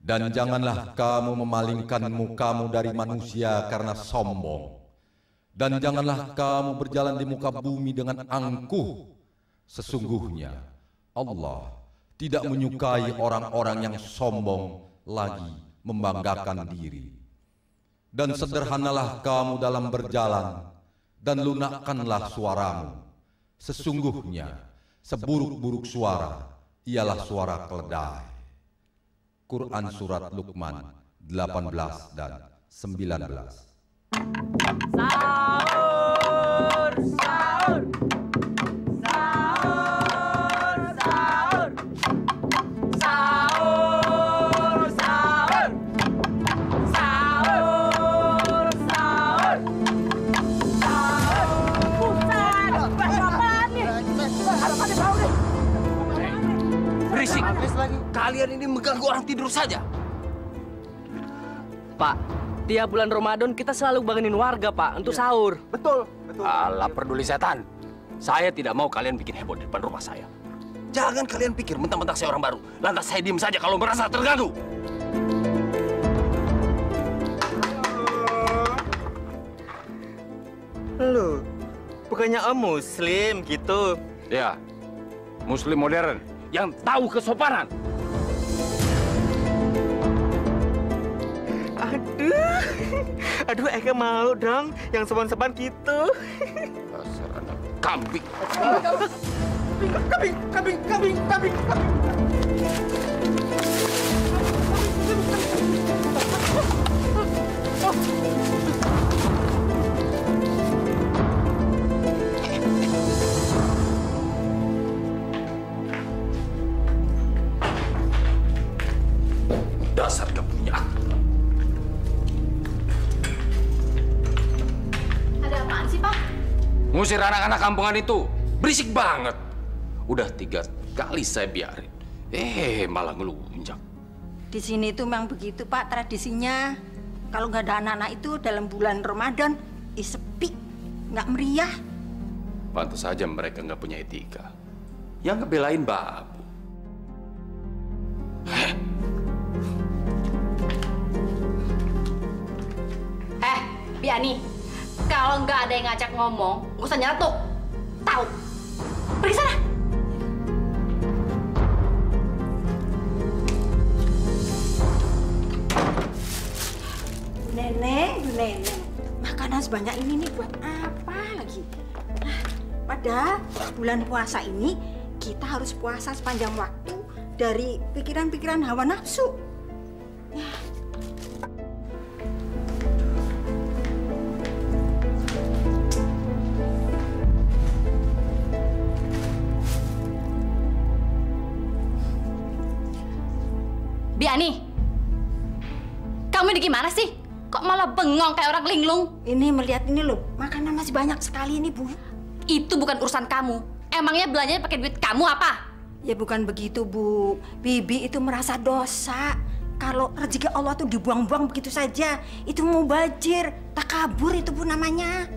Dan janganlah kamu memalingkan mukamu dari manusia karena sombong. Dan janganlah kamu berjalan di muka bumi dengan angkuh. Sesungguhnya Allah tidak menyukai orang-orang yang sombong lagi membanggakan diri. Dan sederhanalah kamu dalam berjalan, dan lunakkanlah suaramu. Sesungguhnya seburuk-buruk suara ialah suara keledai. Quran Surat Luqman 18 dan 19. Sahur, sahur, sahur, sahur, sahur, sahur, sahur, sahur, sahur. Bukan, apaan nih? Harapannya sahur nih. Berisik. Kalian ini mengganggu orang tidur saja. Pak, tiap bulan Ramadan kita selalu bangunin warga, Pak, untuk sahur. Betul, betul. Alah, peduli setan. Saya tidak mau kalian bikin heboh di depan rumah saya. Jangan kalian pikir mentang-mentang saya orang baru. Lantas saya diem saja kalau merasa terganggu. Loh, bukannya Om Muslim gitu? Ya, Muslim modern yang tahu kesopanan. Aduh, Eka mau dong yang sopan-sopan gitu. Dasar anak kambing. Kambing. Dasar gak punya akal. Ada apaan sih, Pak? Ngusir anak-anak kampungan itu. Berisik banget. Udah 3 kali saya biarin. Malah ngelunjak. Di sini tuh memang begitu, Pak, tradisinya. Kalau nggak ada anak-anak itu dalam bulan Ramadan, sepi, nggak meriah. Pantas saja mereka nggak punya etika. Yang ngebelain babu. Biani, kalau nggak ada yang ngajak ngomong, nggak usah nyeletuk. Tahu? Pergi sana. Bu Neneng, makanan sebanyak ini nih buat apa lagi? Nah, pada bulan puasa ini kita harus puasa sepanjang waktu dari pikiran-pikiran hawa nafsu. Ya. Biani, kamu ini gimana sih? Kok malah bengong kayak orang linglung? Ini melihat ini loh, makanan masih banyak sekali ini, Bu. Itu bukan urusan kamu. Emangnya belanjanya pakai duit kamu apa? Ya bukan begitu, Bu. Bibi itu merasa dosa. Kalau rezeki Allah tuh dibuang-buang begitu saja. Itu mubazir, takabur itu, Bu, namanya.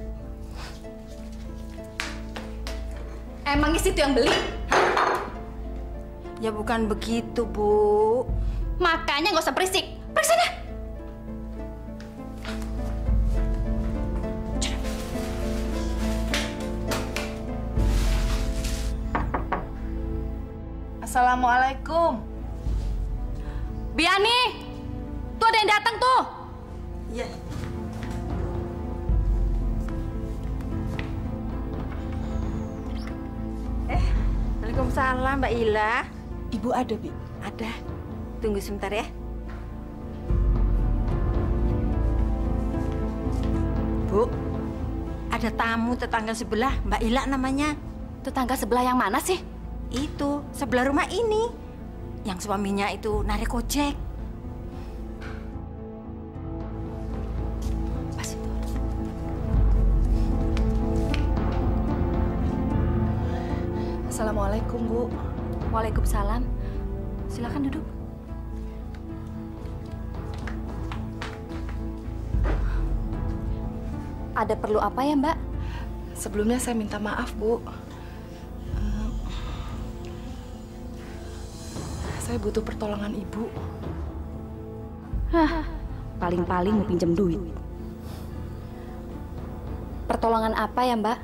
Emangnya situ yang beli? Ya bukan begitu, Bu. Makanya nggak usah berisik. Pergi sana. Assalamualaikum. Biani, tuh ada yang datang tuh. Iya. Waalaikumsalam, Mbak Ila. Ibu ada, Bi? Ada. Tunggu sebentar ya. Bu, ada tamu tetangga sebelah, Mbak Ila namanya. Tetangga sebelah yang mana sih? Itu, sebelah rumah ini. Yang suaminya itu narik ojek. Pas itu. Assalamualaikum, Bu. Waalaikumsalam. Silakan duduk. Ada perlu apa ya, Mbak? Sebelumnya saya minta maaf, Bu. Saya butuh pertolongan Ibu. Paling-paling mau pinjam duit. Pertolongan apa ya, Mbak?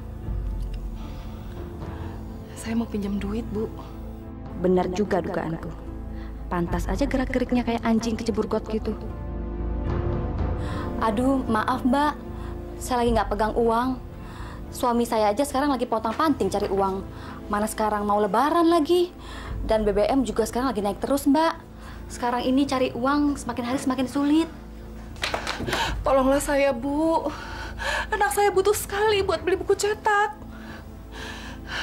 Saya mau pinjam duit, Bu. Benar juga dugaanku. Pantas aja gerak-geriknya kayak anjing kecebur got gitu. Aduh, maaf Mbak. Saya lagi nggak pegang uang. Suami saya aja sekarang lagi pontang-panting cari uang. Mana sekarang mau lebaran lagi. Dan BBM juga sekarang lagi naik terus, Mbak. Sekarang ini cari uang semakin hari semakin sulit. Tolonglah saya, Bu. Anak saya butuh sekali buat beli buku cetak.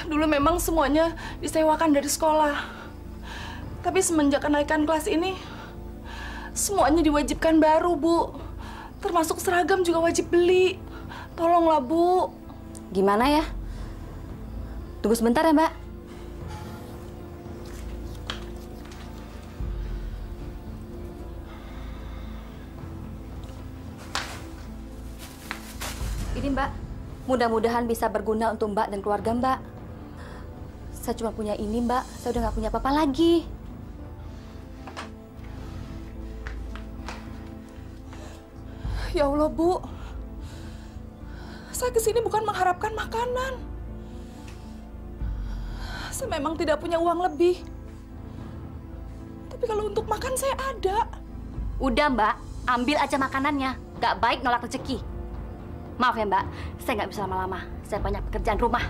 Dulu memang semuanya disewakan dari sekolah. Tapi semenjak kenaikan kelas ini, semuanya diwajibkan baru, Bu. Termasuk seragam juga wajib beli. Tolonglah, Bu. Gimana ya? Tunggu sebentar ya, Mbak. Ini, Mbak. Mudah-mudahan bisa berguna untuk Mbak dan keluarga Mbak. Saya cuma punya ini, Mbak. Saya udah nggak punya apa-apa lagi. Ya Allah, Bu. Saya kesini bukan mengharapkan makanan. Saya memang tidak punya uang lebih. Tapi kalau untuk makan saya ada. Udah, Mbak. Ambil aja makanannya. Gak baik nolak rezeki. Maaf ya, Mbak. Saya nggak bisa lama-lama. Saya banyak pekerjaan rumah.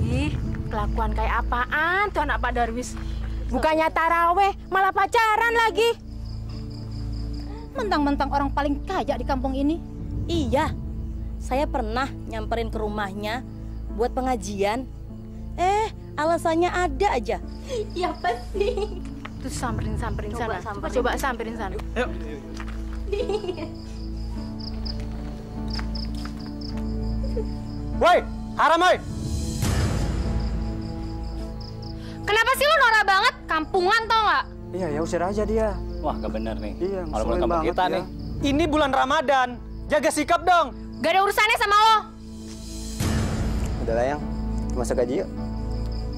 Ih, kelakuan kayak apaan tuh anak Pak Darwis? Bukannya taraweh, malah pacaran lagi. Mentang-mentang orang paling kaya di kampung ini. Iya, saya pernah nyamperin ke rumahnya buat pengajian. Alasannya ada aja. Iya pasti. Tuh samperin sana. Coba samperin sana. Ayo. Woi, haram woi. Kenapa sih lu norak banget? Kampungan tau nggak? Iya, ya usir aja dia. Wah, gak bener nih. Iya, kalau bulan kampung kita nih. Ini bulan Ramadan. Jaga sikap dong. Gak ada urusannya sama lo. Udah lah, Yang. Masuk aja yuk.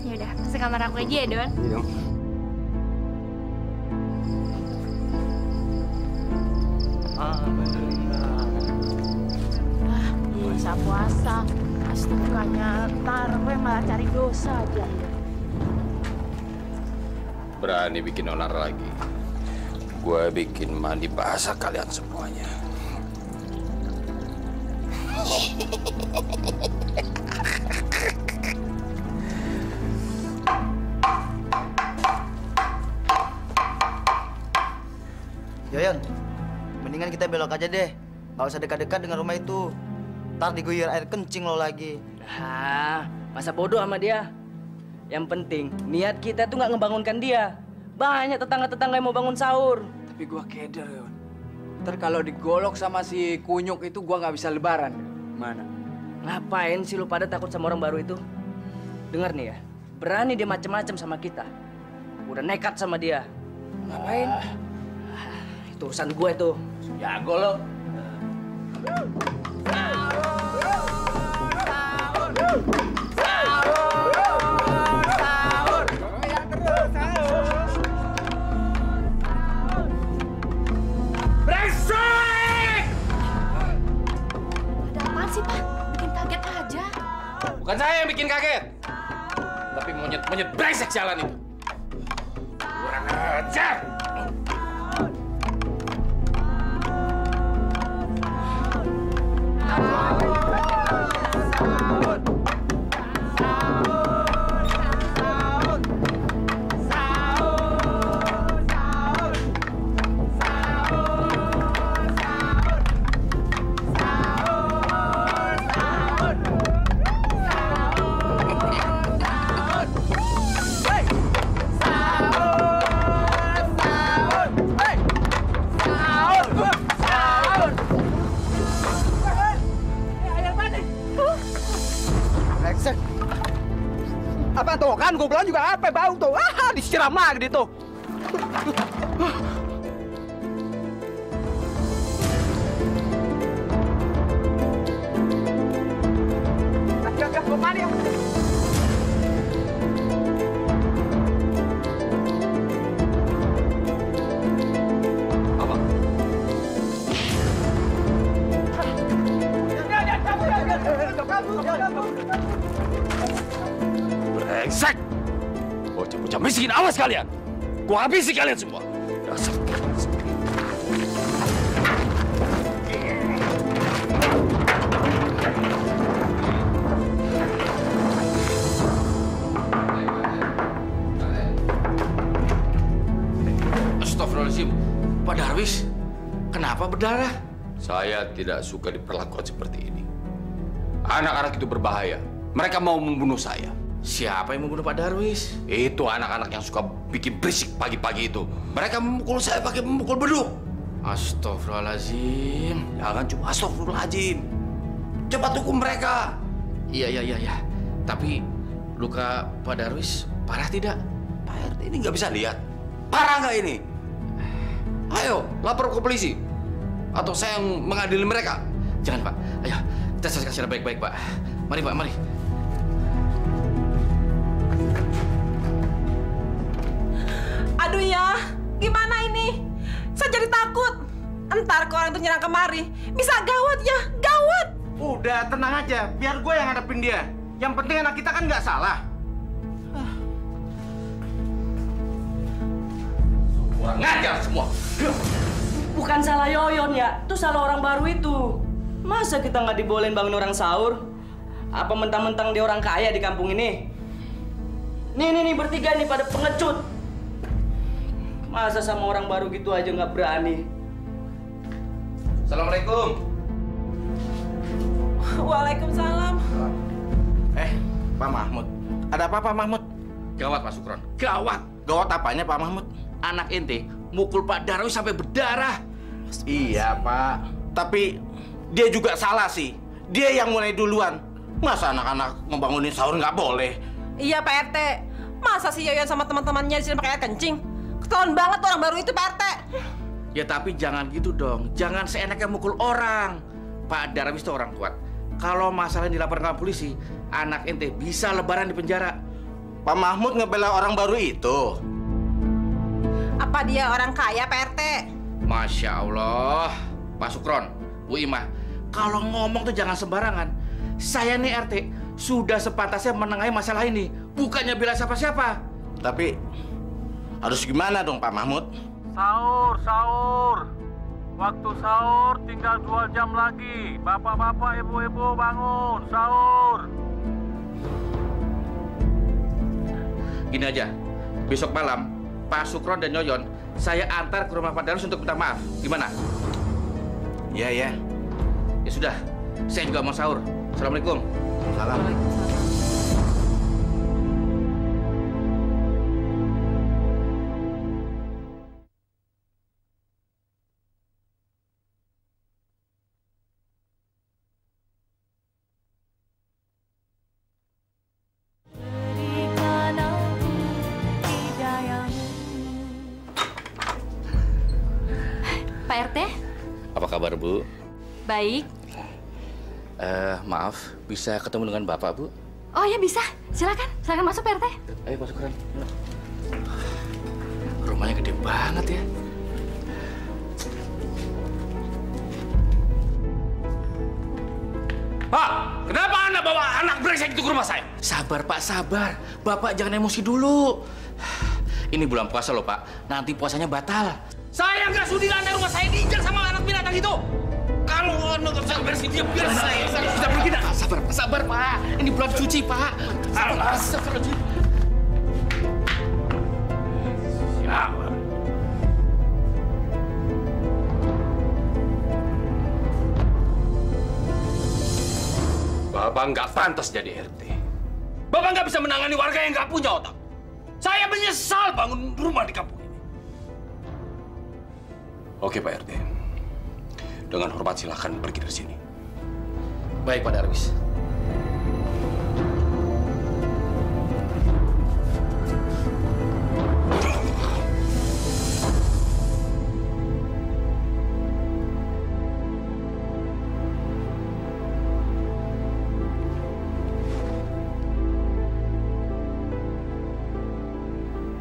Yaudah, masuk kamar aku aja ya, Don. Iya dong. Puasa. Astagfirullahnya, ntar gue malah cari dosa aja. Berani bikin onar lagi. Gue bikin mandi basah kalian semuanya. Yoyon, mendingan kita belok aja deh. Nggak usah dekat-dekat dengan rumah itu. Ntar diguyur air kencing lo lagi. Masa bodoh sama dia. Yang penting, niat kita tuh nggak ngebangunkan dia. Banyak tetangga-tetangga yang mau bangun sahur. Tapi gua keder, Yon. Ntar kalau digolok sama si kunyuk itu gua nggak bisa lebaran. Mana? Ngapain sih lu pada takut sama orang baru itu? Dengar nih ya, berani dia macem-macem sama kita. Udah nekat sama dia. Ngapain? Itu urusan gue tuh. Jago lo. Bukan saya yang bikin kaget, tapi monyet brengsek jalan itu. Kurang ajar. Apa tuh kan gue bilang juga apa bau tuh. Disiram lagi di tuh. Agak kemana ya? Apa? Brengsek! Bocah-bocah miskin, awas kalian! Gua habisi kalian semua! Dasar brengsek. Astagfirullahaladzim. Pak Darwis, kenapa berdarah? Saya tidak suka diperlakukan seperti ini. Anak-anak itu berbahaya. Mereka mau membunuh saya. Siapa yang membunuh Pak Darwis? Itu anak-anak yang suka bikin berisik pagi-pagi itu. Mereka memukul saya pakai memukul beduk. Astagfirullahaladzim. Jangan cuma astagfirullahaladzim. Cepat hukum mereka. Iya. Tapi luka Pak Darwis parah tidak? Pak RT ini nggak bisa lihat. Parah nggak ini? Ayo, lapor ke polisi. Atau saya yang mengadili mereka. Jangan, Pak. Ayo, kita selesaikan secara baik-baik, Pak. Mari, Pak, mari. Aduh ya, gimana ini? Saya jadi takut. Entar kalau orang itu nyerang kemari, bisa gawat ya, gawat. Udah, tenang aja. Biar gue yang hadapin dia. Yang penting anak kita kan nggak salah. Kurang ngajar semua. Bukan salah Yoyon ya, itu salah orang baru itu. Masa kita nggak dibolehin bangun orang sahur? Apa mentang-mentang dia orang kaya di kampung ini? Nih, bertiga nih pada pengecut. Masa sama orang baru gitu aja nggak berani? Assalamualaikum. Waalaikumsalam. Pak Mahmud. Ada apa, Pak Mahmud? Gawat Pak Sukron, gawat. Gawat apanya Pak Mahmud? Anak ente mukul Pak Darwis sampai berdarah. Iya Pak, tapi dia juga salah sih. Dia yang mulai duluan. Masa anak-anak ngebangunin sahur nggak boleh? Iya Pak RT. Masa si Yoyon sama teman-temannya di sini pakai air kencing? Ketahuan banget orang baru itu Pak RT. Ya tapi jangan gitu dong. Jangan seenaknya mukul orang. Pak Darwis itu orang kuat. Kalau masalah dilaporkan polisi, anak ente bisa lebaran di penjara. Pak Mahmud ngebela orang baru itu. Apa dia orang kaya Pak RT? Masya Allah. Pak Sukron, Bu Imah, kalau ngomong tuh jangan sembarangan. Saya nih RT sudah sepantasnya menengahi masalah ini, bukannya bela siapa-siapa. Tapi harus gimana dong Pak Mahmud? Sahur. Waktu sahur tinggal 2 jam lagi. Bapak-bapak, ibu-ibu bangun, sahur. Gini aja, besok malam Pak Sukron dan Yoyon saya antar ke rumah Pak Darwis untuk minta maaf. Gimana? Iya ya. Ya sudah, saya juga mau sahur. Assalamualaikum. Waalaikumsalam. Pak RT? Apa kabar Bu? Baik. Maaf, bisa ketemu dengan Bapak Bu? Oh ya bisa, silakan masuk Pak RT. Ayo Pak Sukron. Rumahnya gede banget ya. Pak, kenapa Anda bawa anak brengsek itu ke rumah saya? Sabar Pak, sabar. Bapak jangan emosi dulu. Ini bulan puasa loh Pak, nanti puasanya batal. Saya nggak sudi Anda rumah saya diinjak sama anak binatang itu. Kalau Anda nggak bisa beresin dia, biar saya bisa pergi. Sabar Pak, ini bulan suci Pak. Astagfirullahaladzim. Siapa? Bapak nggak pantas jadi RT. Bapak nggak bisa menangani warga yang nggak punya otak. Saya menyesal bangun rumah di kampung ini. Oke Pak RT. Dengan hormat silakan pergi dari sini. Baik Pak Darwis.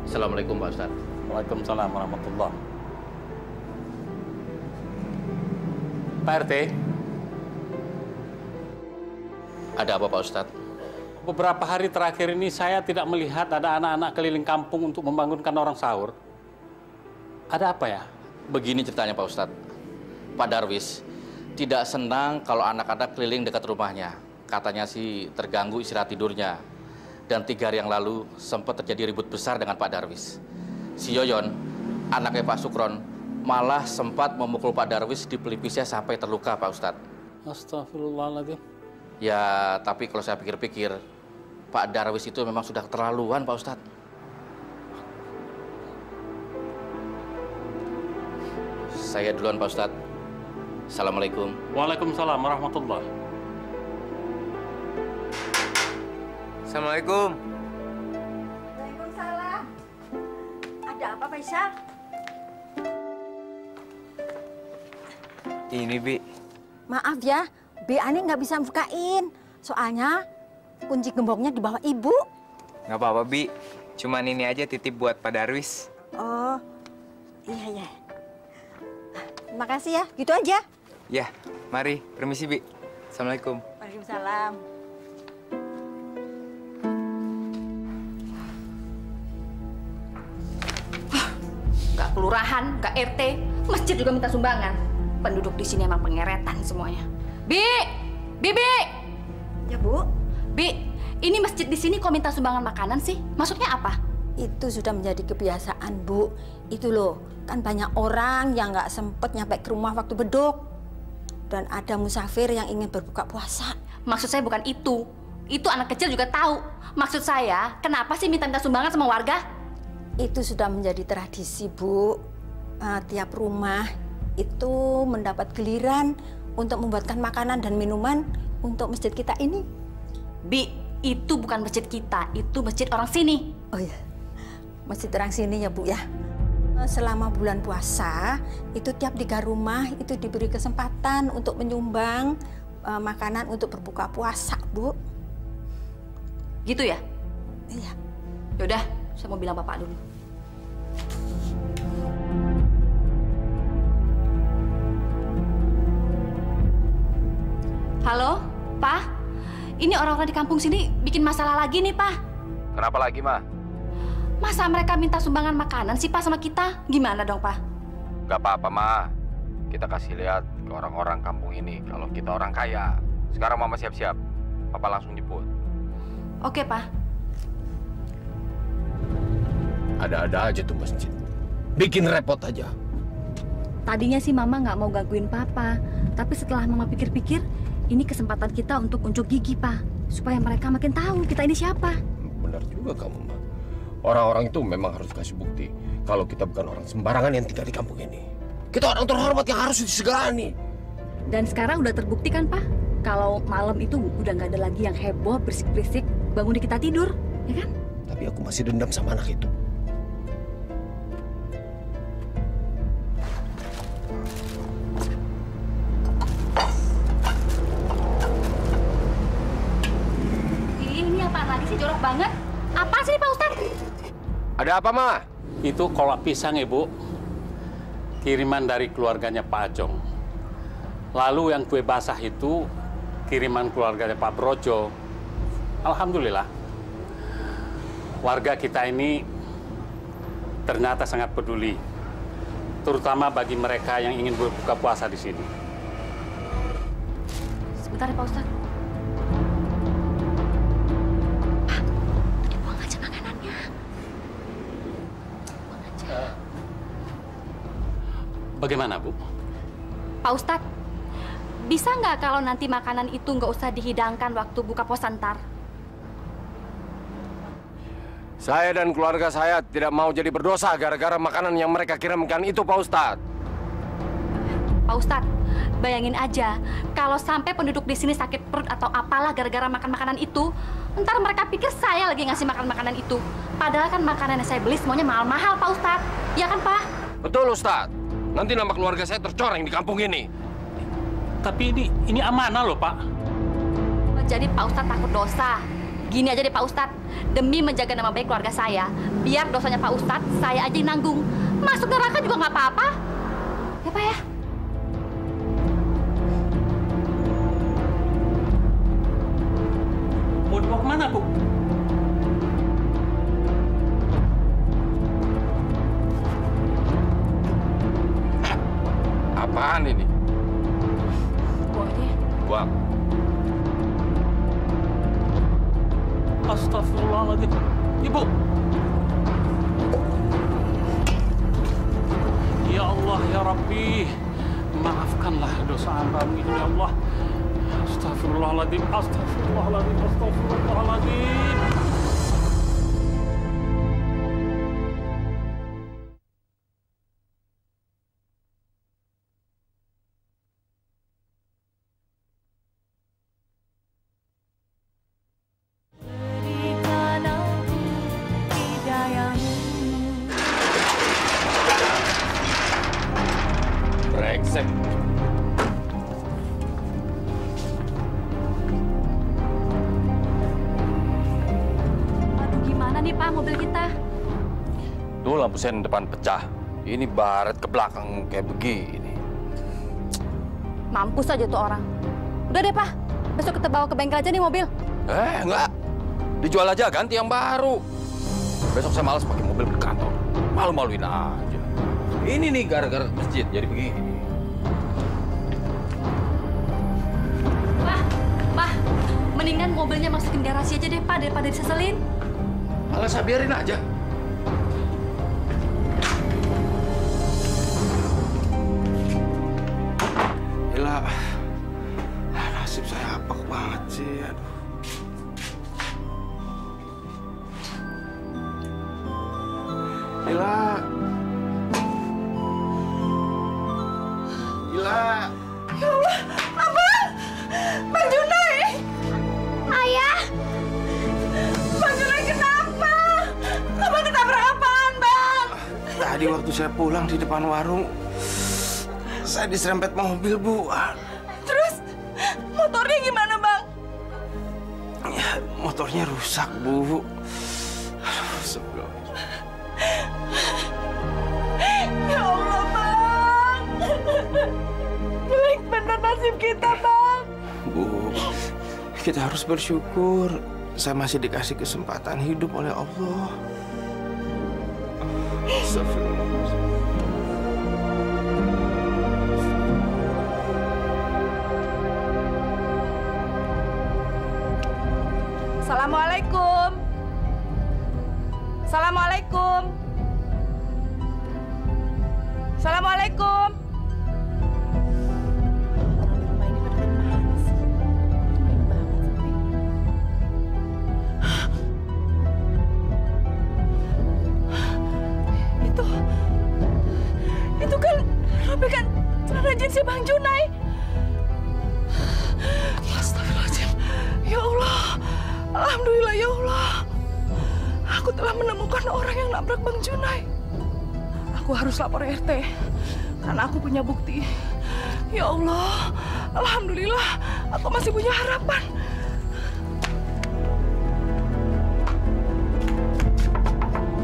Assalamualaikum Pak Ustadz. Waalaikumsalam warahmatullahi. Pak RT. Ada apa Pak Ustadz? Beberapa hari terakhir ini saya tidak melihat ada anak-anak keliling kampung untuk membangunkan orang sahur. Ada apa ya? Begini ceritanya Pak Ustadz. Pak Darwis tidak senang kalau anak-anak keliling dekat rumahnya. Katanya sih terganggu istirahat tidurnya. Dan 3 hari yang lalu sempat terjadi ribut besar dengan Pak Darwis. Si Yoyon, anaknya Pak Sukron, malah sempat memukul Pak Darwis di pelipisnya sampai terluka Pak Ustadz. Astagfirullahaladzim. Ya, tapi kalau saya pikir-pikir, Pak Darwis itu memang sudah keterlaluan Pak Ustadz. Saya duluan Pak Ustadz. Assalamualaikum. Waalaikumsalam warahmatullahi. Assalamualaikum. Waalaikumsalam. Ada apa Faisal? Ini Bi. Maaf ya, Bi Ani nggak bisa bukain. Soalnya kunci gemboknya di bawah Ibu. Nggak apa-apa Bi. Cuman ini aja titip buat Pak Darwis. Oh, iya. Terima kasih ya, gitu aja. Ya, mari. Permisi Bi. Assalamualaikum. Waalaikumsalam. Nggak kelurahan, nggak RT, masjid juga minta sumbangan. Penduduk di sini emang pengeretan semuanya. Bi! Ya Bu. Bi, ini masjid di sini kok minta sumbangan makanan sih? Maksudnya apa? Itu sudah menjadi kebiasaan Bu. Itu loh, kan banyak orang yang nggak sempet nyampe ke rumah waktu beduk. Dan ada musafir yang ingin berbuka puasa. Maksud saya bukan itu. Itu anak kecil juga tahu. Maksud saya, kenapa sih minta sumbangan sama warga? Itu sudah menjadi tradisi, Bu. Tiap rumah itu mendapat giliran untuk membuatkan makanan dan minuman untuk masjid kita ini. Bi, itu bukan masjid kita, itu masjid orang sini. Oh ya, masjid orang sini ya, Bu ya. Selama bulan puasa, itu tiap 3 rumah itu diberi kesempatan untuk menyumbang makanan untuk berbuka puasa, Bu. Gitu ya? Iya. Yaudah, saya mau bilang Bapak dulu. Halo, Pak? Ini orang-orang di kampung sini bikin masalah lagi nih, Pak. Kenapa lagi, Ma? Masa mereka minta sumbangan makanan sih, Pak, sama kita? Gimana dong, Pak? Gak apa-apa, Ma. Kita kasih lihat ke orang-orang kampung ini kalau kita orang kaya. Sekarang Mama siap-siap. Papa langsung jemput. Oke, Pak. Ada-ada aja tuh masjid. Bikin repot aja. Tadinya sih Mama nggak mau gangguin Papa. Tapi setelah Mama pikir-pikir, ini kesempatan kita untuk unjuk gigi, Pak. Supaya mereka makin tahu kita ini siapa. Benar juga kamu, Ma. Orang-orang itu memang harus kasih bukti kalau kita bukan orang sembarangan yang tinggal di kampung ini. Kita orang terhormat yang harus disegani. Dan sekarang udah terbukti kan, Pak? Kalau malam itu udah nggak ada lagi yang heboh, berisik-berisik, bangun di kita tidur, ya kan? Tapi aku masih dendam sama anak itu. Ini apaan lagi sih, jorok banget? Apa sih, Pak Ustadz? Ada apa, Ma? Itu kolak pisang, Ibu. Kiriman dari keluarganya Pak Ajong. Lalu yang kue basah itu kiriman keluarganya Pak Brojo. Alhamdulillah. Warga kita ini ternyata sangat peduli. Terutama bagi mereka yang ingin berbuka puasa di sini. Sebentar ya, Pak Ustadz. Buang aja makanannya. Buang aja. Bagaimana, Bu? Pak Ustadz, bisa nggak kalau nanti makanan itu nggak usah dihidangkan waktu buka puasa ntar? Saya dan keluarga saya tidak mau jadi berdosa gara-gara makanan yang mereka kirimkan itu, Pak Ustadz. Pak Ustadz, bayangin aja kalau sampai penduduk di sini sakit perut atau apalah gara-gara makan makanan itu, ntar mereka pikir saya lagi ngasih makan makanan itu. Padahal kan makanan yang saya beli semuanya mahal-mahal, Pak Ustadz. Ya kan, Pak? Betul, Ustadz. Nanti nama keluarga saya tercoreng di kampung ini. Tapi ini amanah loh, Pak. Jadi Pak Ustadz takut dosa. Gini aja deh, Pak Ustadz. Demi menjaga nama baik keluarga saya, biar dosanya Pak Ustadz saya aja yang nanggung. Masuk neraka juga nggak apa-apa. Ya, Pak ya? Mau dibawa kemana, Bu? Apaan ini? Buang aja ya. Buang. Astagfirullahaladzim. Ibu. Ya Allah, ya Rabbi. Maafkanlah dosa hamba-Mu ini, ya Allah. Astagfirullahaladzim. Astagfirullahaladzim. Astagfirullahaladzim. Brengsek. Aduh, gimana nih, Pak, mobil kita? Tuh lampu sen depan pecah. Ini baret ke belakang kayak begini. Mampus aja tuh orang. Udah deh, Pak. Besok kita bawa ke bengkel aja nih mobil. Enggak. Dijual aja, ganti yang baru. Besok saya malas pakai mobil ke kantor. Malu-maluin aja. Ini nih gara-gara masjid jadi begini. Pak, mendingan mobilnya masukin garasi aja deh, Pak, daripada diseselin. Malah saya biarin aja. Gila, nasib saya apa banget sih, aduh. Ila. Ya Allah, Abang! Bang Junai! Ayah! Bang Junai kenapa? Abang ketabrak apaan, Bang? Tadi waktu saya pulang di depan warung, saya diserempet mobil, Bu. Terus motornya gimana, Bang? Ya, motornya rusak, Bu. Ya Allah, Bang. Jelek bener nasib kita, Bang. Bu, kita harus bersyukur. Saya masih dikasih kesempatan hidup oleh Allah. Astagfirullahaladzim. Assalamualaikum. Assalamualaikum. Assalamualaikum. Itu kan robekan celana jeans Bang Junai. Astagfirullahaladzim. Ya Allah. Alhamdulillah ya Allah. Aku telah menemukan orang yang nabrak Bang Junai. Aku harus lapor RT karena aku punya bukti. Ya Allah. Alhamdulillah aku masih punya harapan.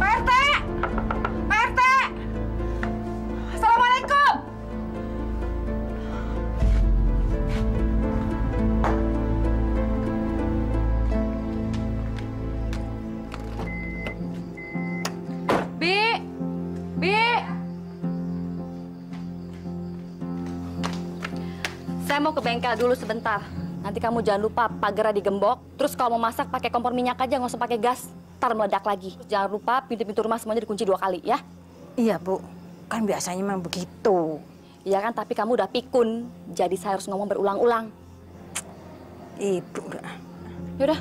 Pak RT! Pak RT! Assalamualaikum! Saya mau ke bengkel dulu sebentar. Nanti kamu jangan lupa pagarnya digembok. Terus kalau mau masak pakai kompor minyak aja, nggak usah pakai gas. Ntar meledak lagi. Terus jangan lupa pintu-pintu rumah semuanya dikunci 2 kali ya. Iya, Bu. Kan biasanya memang begitu. Iya kan, tapi kamu udah pikun. Jadi saya harus ngomong berulang-ulang. Ibu udah. Yaudah.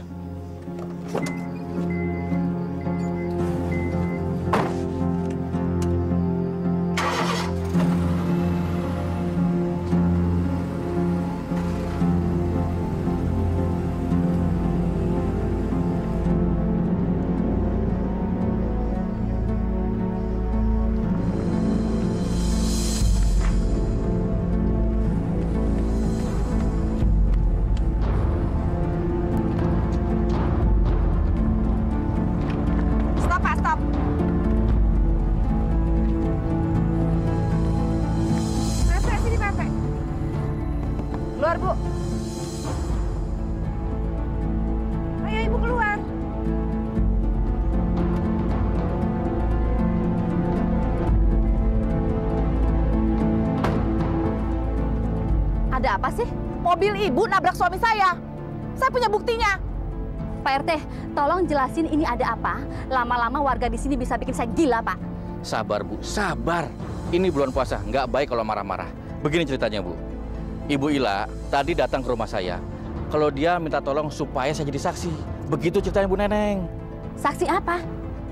Keluar, Bu. Ayo, Ibu keluar. Ada apa sih? Mobil Ibu nabrak suami saya. Saya punya buktinya. Pak RT, tolong jelasin ini ada apa. Lama-lama warga di sini bisa bikin saya gila, Pak. Sabar, Bu. Sabar. Ini bulan puasa. Nggak baik kalau marah-marah. Begini ceritanya, Bu. Ibu Ila tadi datang ke rumah saya. Kalau dia minta tolong supaya saya jadi saksi. Begitu ceritanya, Bu Neneng. Saksi apa?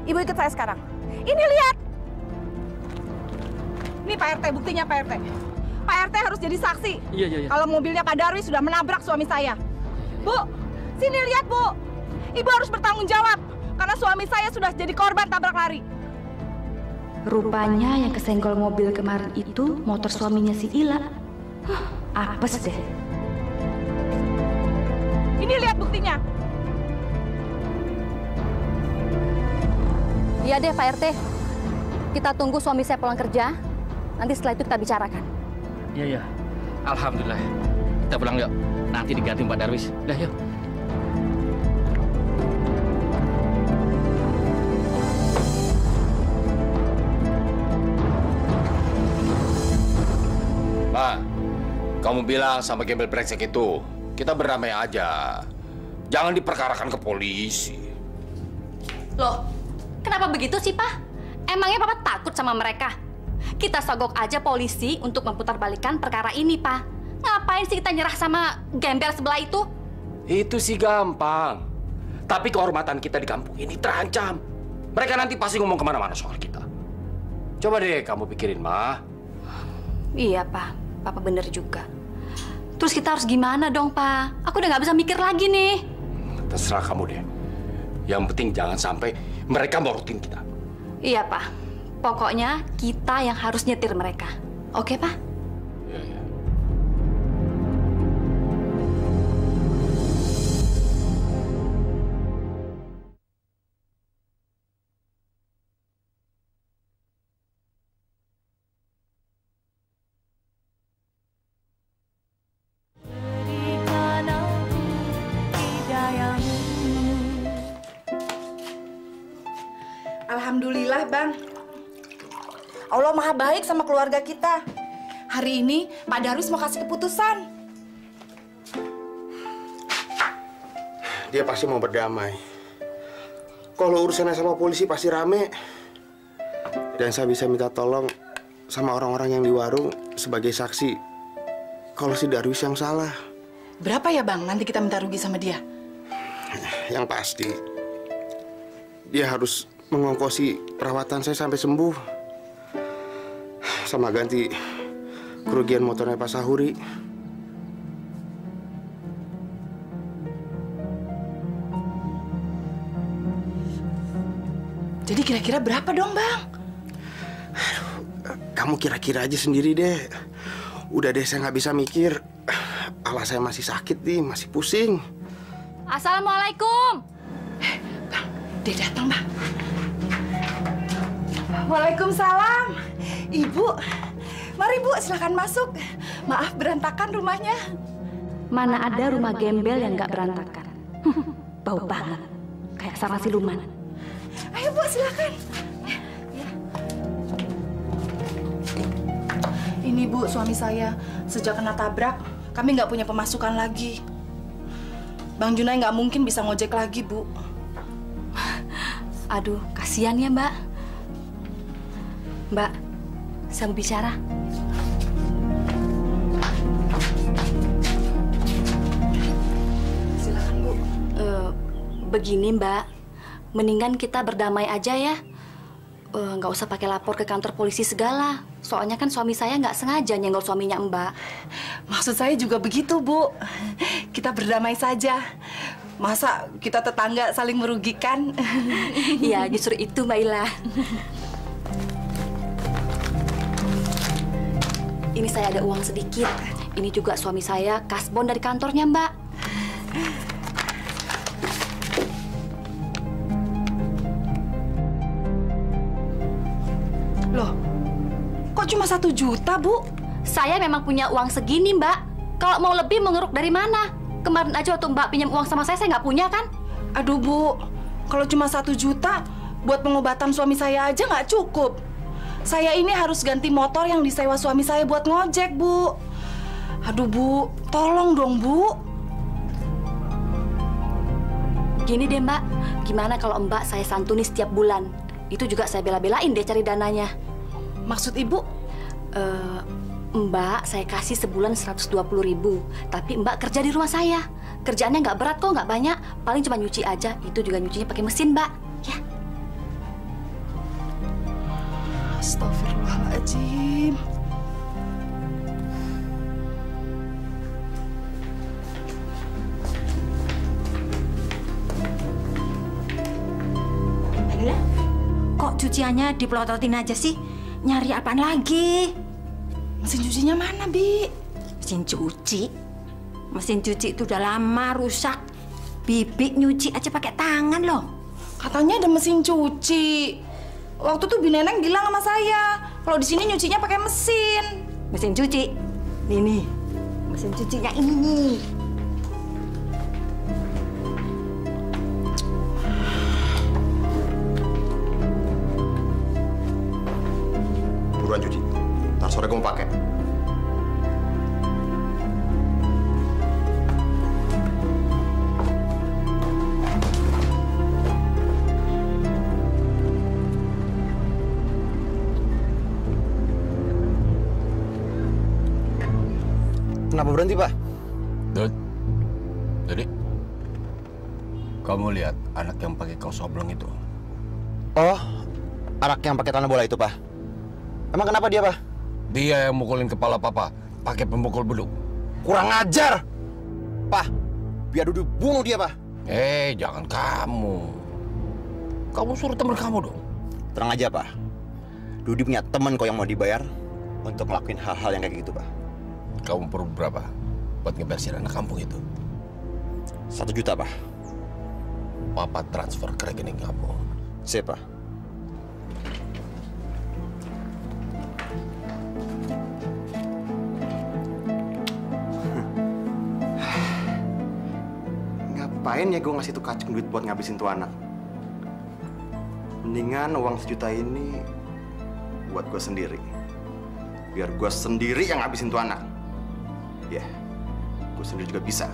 Ibu ikut saya sekarang. Ini lihat. Ini Pak RT, buktinya Pak RT. Pak RT harus jadi saksi. Iya. Kalau mobilnya Pak Darwis sudah menabrak suami saya. Bu, sini lihat, Bu. Ibu harus bertanggung jawab. Karena suami saya sudah jadi korban tabrak lari. Rupanya yang kesenggol mobil kemarin itu motor suaminya si Ila. Apes deh. Ini lihat buktinya. Iya deh, Pak RT. Kita tunggu suami saya pulang kerja. Nanti setelah itu kita bicarakan. Iya. Alhamdulillah. Kita pulang yuk. Nanti diganti Pak Darwis. Udah yuk. Pak, kamu bilang sama gembel brengsek itu, kita berdamai aja. Jangan diperkarakan ke polisi. Loh, kenapa begitu sih, Pak? Emangnya Papa takut sama mereka? Kita sogok aja polisi untuk memutarbalikkan perkara ini, Pak. Ngapain sih kita nyerah sama gembel sebelah itu? Itu sih gampang. Tapi kehormatan kita di kampung ini terancam. Mereka nanti pasti ngomong kemana-mana soal kita. Coba deh kamu pikirin, Ma. Iya, Pak. Papa bener juga. Terus kita harus gimana dong, Pak? Aku udah nggak bisa mikir lagi nih. Terserah kamu deh. Yang penting jangan sampai mereka morotin kita. Iya, Pak. Pokoknya kita yang harus nyetir mereka. Oke, Pak? Iya, iya. Alhamdulillah, Bang. Allah maha baik sama keluarga kita. Hari ini Pak Darwis mau kasih keputusan. Dia pasti mau berdamai. Kalau urusannya sama polisi pasti rame. Dan saya bisa minta tolong sama orang-orang yang di warung sebagai saksi kalau si Darwis yang salah. Berapa ya, Bang? Nanti kita minta rugi sama dia. Yang pasti dia harus mengongkosi perawatan saya sampai sembuh, sama ganti kerugian motornya Pak Sahuri. Jadi kira-kira berapa dong, Bang? Kamu kira-kira aja sendiri deh. Udah deh, saya nggak bisa mikir. Kepala saya masih sakit nih, masih pusing. Assalamualaikum. Bang, dia datang, Bang. Waalaikumsalam. Ibu, mari Bu, silakan masuk. Maaf berantakan rumahnya. Mana ada rumah gembel yang nggak berantakan. Bau banget, kayak sarang siluman. Ayo Bu, silakan. Ini Bu, suami saya. Sejak kena tabrak, kami nggak punya pemasukan lagi. Bang Junai nggak mungkin bisa ngojek lagi, Bu. Aduh, kasihan ya, Mbak. Mbak, saya mau bicara. Silakan, Bu. Begini, Mbak. Mendingan kita berdamai aja ya. Nggak usah pakai lapor ke kantor polisi segala. Soalnya kan suami saya nggak sengaja nyenggol suaminya Mbak. Maksud saya juga begitu, Bu. Kita berdamai saja. Masa kita tetangga saling merugikan? Iya, justru itu Mbak Ila. Ini saya ada uang sedikit. Ini juga suami saya kasbon dari kantornya, Mbak. Loh, kok cuma 1 juta, Bu? Saya memang punya uang segini, Mbak. Kalau mau lebih mengeruk dari mana? Kemarin aja waktu Mbak pinjam uang sama saya nggak punya kan? Aduh, Bu. Kalau cuma 1 juta, buat pengobatan suami saya aja nggak cukup. Saya ini harus ganti motor yang disewa suami saya buat ngojek, Bu. Aduh, Bu. Tolong dong, Bu. Gini deh, Mbak. Gimana kalau Mbak saya santuni setiap bulan? Itu juga saya bela-belain dia cari dananya. Maksud Ibu? Mbak, saya kasih sebulan 120.000. Tapi Mbak kerja di rumah saya. Kerjaannya nggak berat kok, nggak banyak. Paling cuma nyuci aja. Itu juga nyucinya pakai mesin, Mbak. Ya. Astagfirullahaladzim. Kok cuciannya dipelototin aja sih? Nyari apaan lagi? Mesin cucinya mana, Bi? Mesin cuci? Mesin cuci itu udah lama rusak. Bibi nyuci aja pakai tangan loh. Katanya ada mesin cuci. Waktu tuh Bi Neneng bilang sama saya, kalau di sini nyucinya pakai mesin. Mesin cuci? Nih, mesin cucinya ini nih. Buruan cuci. Ntar sore gue mau pakai. Kenapa berhenti, Pak? Dut, jadi kamu lihat anak yang pakai kaos oblong itu? Oh, anak yang pakai tanah bola itu, Pak? Emang kenapa dia, Pak? Dia yang mukulin kepala Papa pakai pemukul beduk. Kurang ajar! Pak, biar Dudu bunuh dia, Pak. Jangan kamu. Kamu suruh teman kamu dong. Tenang aja, Pak. Dudu punya teman kok yang mau dibayar untuk ngelakuin hal-hal yang kayak gitu, Pak. Kamu perlu berapa buat ngeberesin anak kampung itu? 1 juta, Pak. Papa transfer ke rekening kamu. Siap, Pak. Ngapain ya gue ngasih tuh kacung duit buat ngabisin tuh anak? Mendingan uang 1 juta ini buat gue sendiri. Biar gue sendiri yang ngabisin tuh anak. Ya, gue sendiri juga bisa.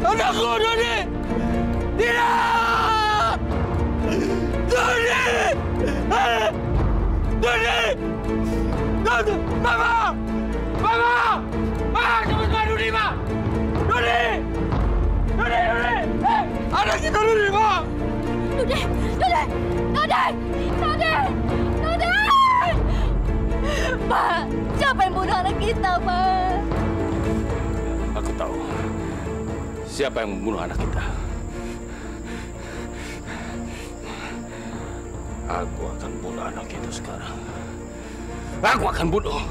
Anakku, Doni! Tidak! Doni! Doni! Doni! Mama! Mama! Mama, cepat bantu Doni, Ma! Doni! Doni, Doni! Anak kita Doni, Ma! Doni! Doni! Doni! Doni! Doni! Pak, siapa yang bunuh anak kita, Pak? Aku tahu siapa yang membunuh anak kita. Aku akan bunuh anak itu sekarang. Aku akan bunuh.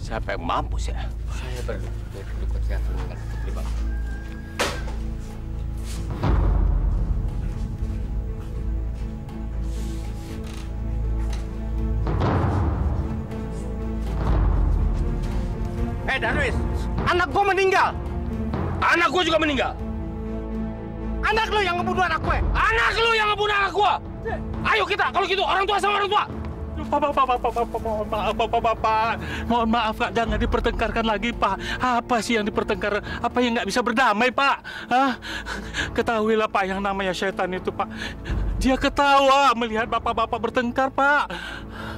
Siapa yang mampus ya? Saya berdukut kesehatan dengan Putri, Bang. Darwis, anak gua meninggal. Anak gua juga meninggal. Anak lu yang ngebunuh anak gue. Anak lu yang ngebunuh anak gua. Ayo kita, kalau gitu orang tua sama orang tua. Bapak, mohon maaf Pak, jangan dipertengkarkan lagi Pak. Apa sih yang dipertengkarkan? Apa yang nggak bisa berdamai Pak? Hah? Ketahuilah Pak, yang namanya setan itu Pak, Dia ketawa melihat bapak-bapak bertengkar, Pak.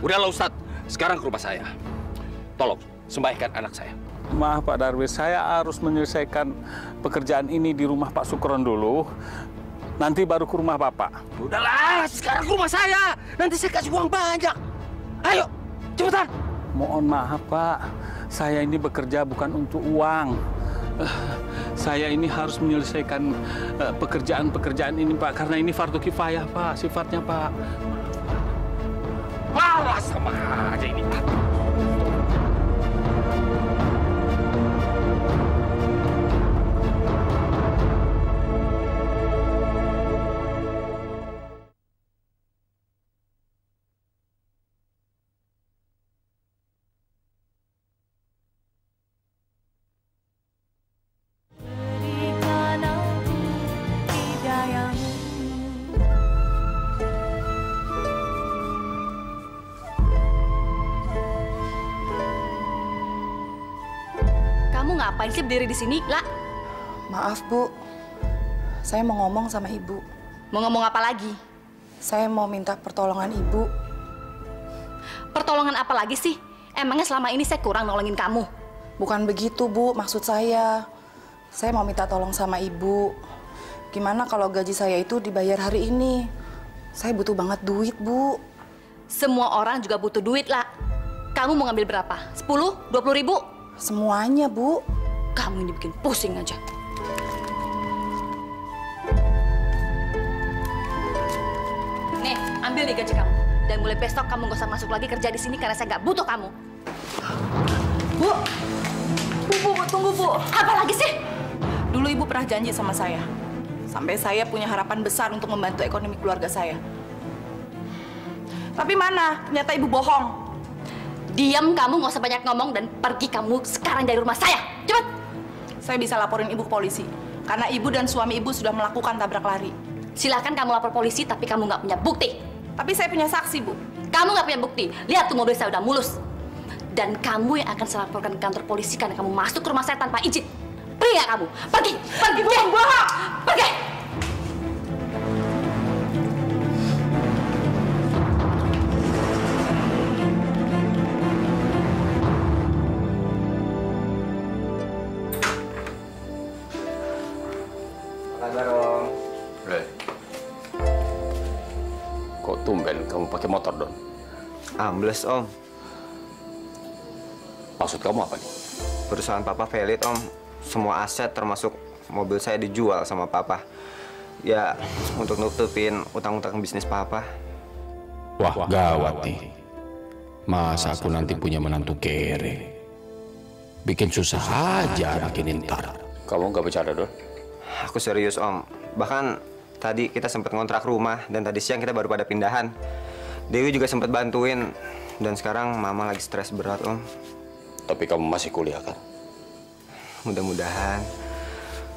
Udahlah Ustadz, sekarang ke rumah saya. Tolong, sembahkan anak saya. Maaf Pak Darwis, saya harus menyelesaikan pekerjaan ini di rumah Pak Sukron dulu. Nanti baru ke rumah Bapak. Udahlah, sekarang ke rumah saya. Nanti saya kasih uang banyak. Ayo, cepetan. Mohon maaf Pak, saya ini bekerja bukan untuk uang. Saya ini harus menyelesaikan pekerjaan-pekerjaan ini Pak, karena ini fardu kifayah Pak, sifatnya Pak. Wah, sama aja ini Pak. Ngapain sih berdiri di sini, La? Maaf, Bu. Saya mau ngomong sama Ibu. Mau ngomong apa lagi? Saya mau minta pertolongan Ibu. Pertolongan apa lagi sih? Emangnya selama ini saya kurang nolongin kamu? Bukan begitu, Bu. Maksud saya mau minta tolong sama Ibu. Gimana kalau gaji saya itu dibayar hari ini? Saya butuh banget duit, Bu. Semua orang juga butuh duit, La. Kamu mau ngambil berapa? 10? 20 ribu? Semuanya, Bu. Kamu ini bikin pusing aja. Nih, ambil nih gaji kamu. Dan mulai besok kamu gak usah masuk lagi kerja di sini karena saya nggak butuh kamu. Bu, tunggu, Bu. Apa lagi sih? Dulu Ibu pernah janji sama saya. Sampai saya punya harapan besar untuk membantu ekonomi keluarga saya. Tapi mana? Ternyata Ibu bohong. Diam kamu, nggak usah banyak ngomong dan pergi kamu sekarang dari rumah saya. Cepat! Saya bisa laporin Ibu ke polisi. Karena Ibu dan suami Ibu sudah melakukan tabrak lari. Silakan kamu lapor polisi, tapi kamu nggak punya bukti. Tapi saya punya saksi, Bu. Kamu nggak punya bukti. Lihat tuh mobil saya udah mulus. Dan kamu yang akan saya laporkan ke kantor polisi karena kamu masuk ke rumah saya tanpa izin. Pergi nggak kamu? Pergi! Pergi! Pergi! Kok tumben kamu pakai motor, Don? Ambles, Om. Maksud kamu apa nih? Perusahaan Papa valid, Om. Semua aset termasuk mobil saya dijual sama Papa. Ya, untuk nutupin utang-utang bisnis Papa. Wah, gawat nih. Masa aku nanti punya menantu kere? Bikin susah aja anak ini ntar. Kamu nggak bercanda, Don? Aku serius, Om. Bahkan tadi kita sempat ngontrak rumah dan tadi siang kita baru pada pindahan. Dewi juga sempat bantuin dan sekarang Mama lagi stres berat, Om. Tapi kamu masih kuliah kan? Mudah-mudahan.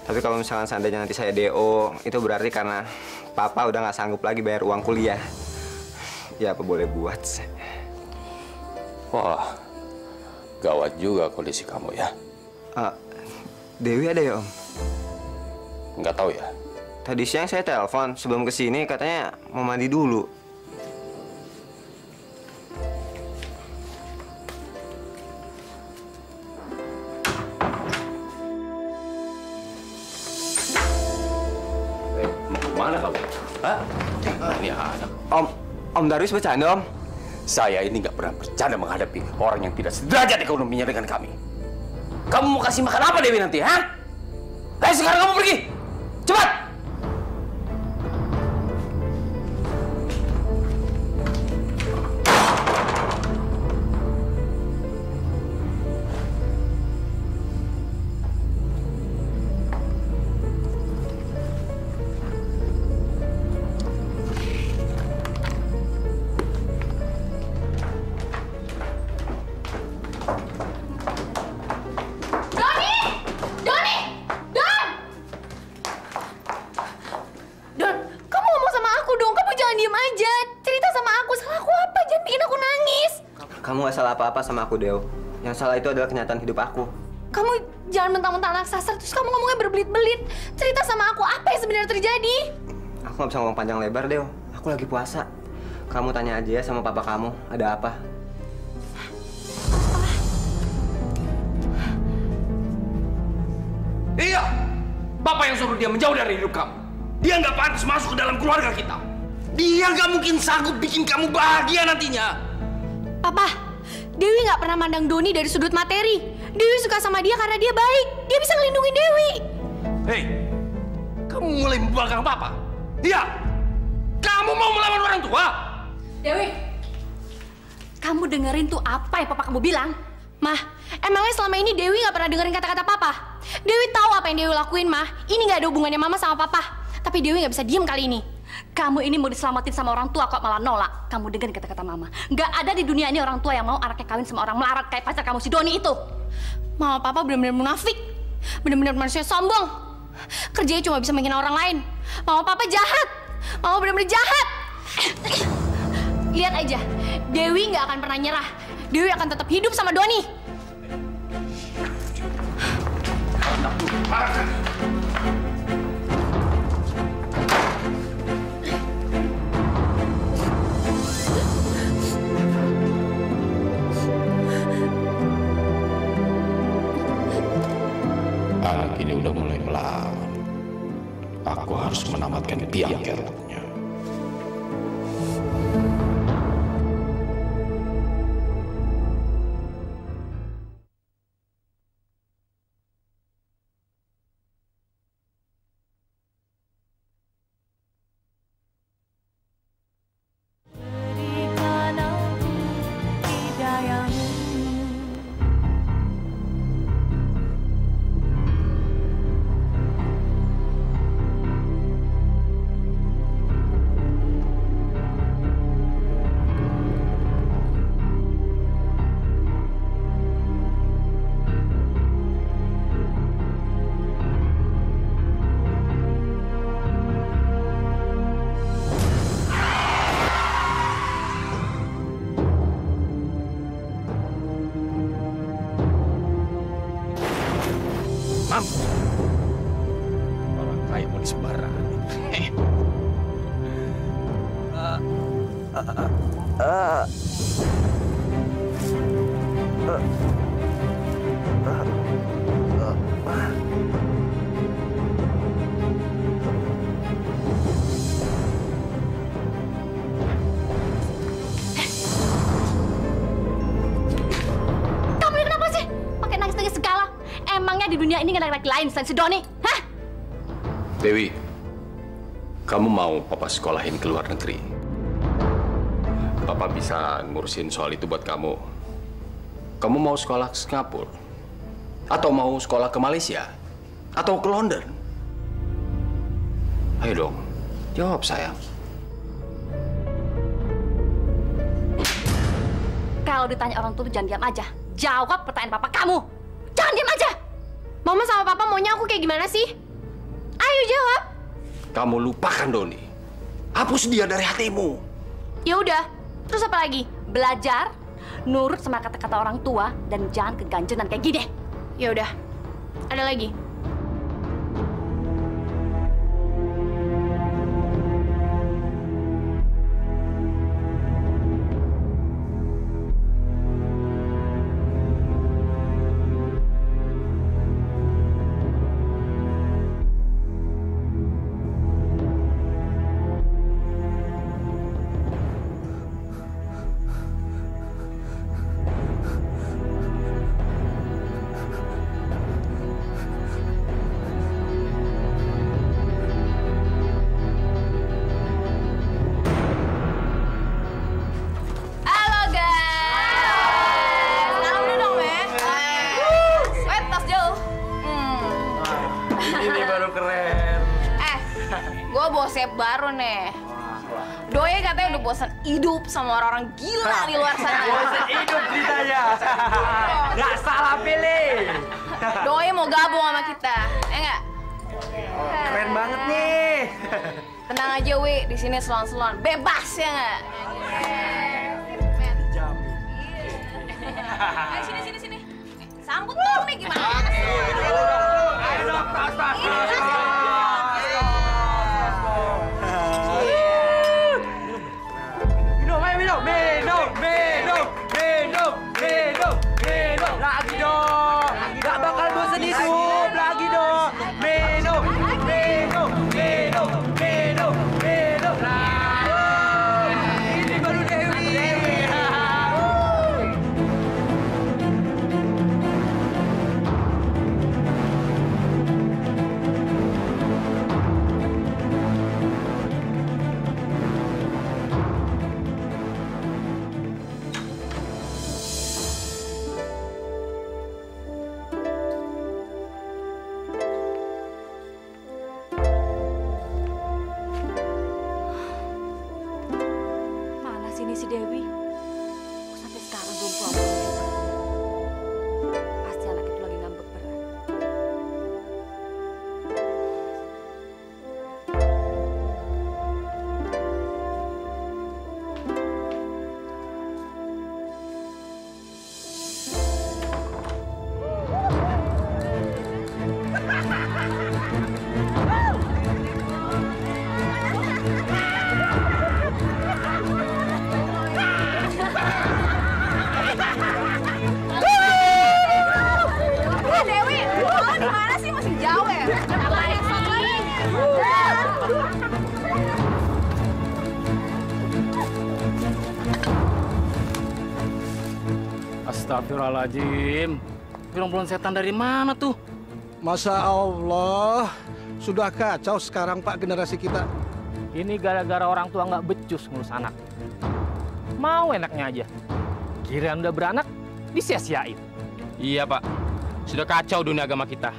Tapi kalau misalkan seandainya nanti saya DO, itu berarti karena Papa udah nggak sanggup lagi bayar uang kuliah. Ya apa boleh buat. Wah, gawat juga kondisi kamu ya. Dewi ada ya, Om? Nggak tahu ya. Tadi siang saya telepon sebelum kesini katanya mau mandi dulu. Mana kamu? Hah? Ini anak. Om Darwis bercanda, Om? Saya ini nggak pernah bercanda menghadapi orang yang tidak sederajat ekonominya dengan kami. Kamu mau kasih makan apa Dewi nanti, ha? Ayo sekarang kamu pergi! Cepat! Kamu gak salah apa-apa sama aku, Deo. Yang salah itu adalah kenyataan hidup aku. Kamu jangan mentang-mentang anak sasar, terus kamu ngomongnya berbelit-belit. Cerita sama aku, apa yang sebenarnya terjadi? Aku gak bisa ngomong panjang lebar, Deo. Aku Aku lagi puasa. Kamu tanya aja ya sama papa kamu, ada apa? Iya, Bapak yang suruh dia menjauh dari hidup kamu. Dia nggak pantas masuk ke dalam keluarga kita. Dia nggak mungkin sanggup bikin kamu bahagia nantinya. Papa, Dewi nggak pernah mandang Doni dari sudut materi. Dewi suka sama dia karena dia baik. Dia bisa ngelindungi Dewi. Hei, kamu mulai membangkang Papa. Iya, kamu mau melawan orang tua? Dewi, kamu dengerin tuh apa yang Papa kamu bilang? Mah, emangnya selama ini Dewi nggak pernah dengerin kata-kata Papa? Dewi tahu apa yang Dewi lakuin, Mah. Ini nggak ada hubungannya Mama sama Papa. Tapi Dewi nggak bisa diem kali ini. Kamu ini mau diselamatin sama orang tua kok malah nolak. Kamu dengerin kata-kata Mama. Nggak ada di dunia ini orang tua yang mau anaknya kawin sama orang melarat kayak pacar kamu si Doni itu. Mama Papa benar-benar munafik. Benar-benar manusia sombong. Kerjanya cuma bisa menghina orang lain. Mama Papa jahat. Mama benar-benar jahat. Lihat aja, Dewi nggak akan pernah nyerah. Dewi akan tetap hidup sama Doni. Anak ini udah mulai melawan. Aku harus menamatkan biang keroknya. Orang kaya mau disembarangan. Kamu ini kenapa sih? Pakai nangis-nangis segala. Emangnya di dunia ini nggak ada laki lain selain si Doni? Hah? Dewi, kamu mau Papa sekolahin ke luar negeri? Papa bisa ngurusin soal itu buat kamu. Kamu mau sekolah ke Singapura? Atau mau sekolah ke Malaysia? Atau ke London? Ayo dong, jawab sayang. Kalau ditanya orang tua tuh jangan diam aja. Jawab pertanyaan Papa kamu. Jangan diam aja. Mama sama Papa maunya aku kayak gimana sih? Ayo jawab. Kamu lupakan Doni. Hapus dia dari hatimu. Ya udah. Terus apa lagi? Belajar, nurut sama kata-kata orang tua, dan jangan keganjenan kayak gini. Ya udah. Ada lagi? Bosep baru nih. Doi katanya udah bosan hidup sama orang-orang gila di luar sana. Bosan hidup ceritanya. Nggak salah pilih. Doi mau gabung sama kita, ya nggak? Keren banget nih. Tenang aja, Wi. Di sini selon-selon, bebas ya nggak? Ayo sini. Sambut dong nih gimana? Ayo dong, tas. ini si Dewi? Kok sampai sekarang belum pulang juga? Pasti anak itu lagi ngambek berat. Dewi, lo di mana sih? Masih jauh ya? Kenapa sih? Astagfirullahaladzim. Film-film setan dari mana tuh? Masya Allah, sudah kacau sekarang Pak generasi kita. Ini gara-gara orang tua nggak becus ngurus anak. Mau enaknya aja. Kirain udah beranak, disia-siain. Iya Pak, sudah kacau dunia agama kita.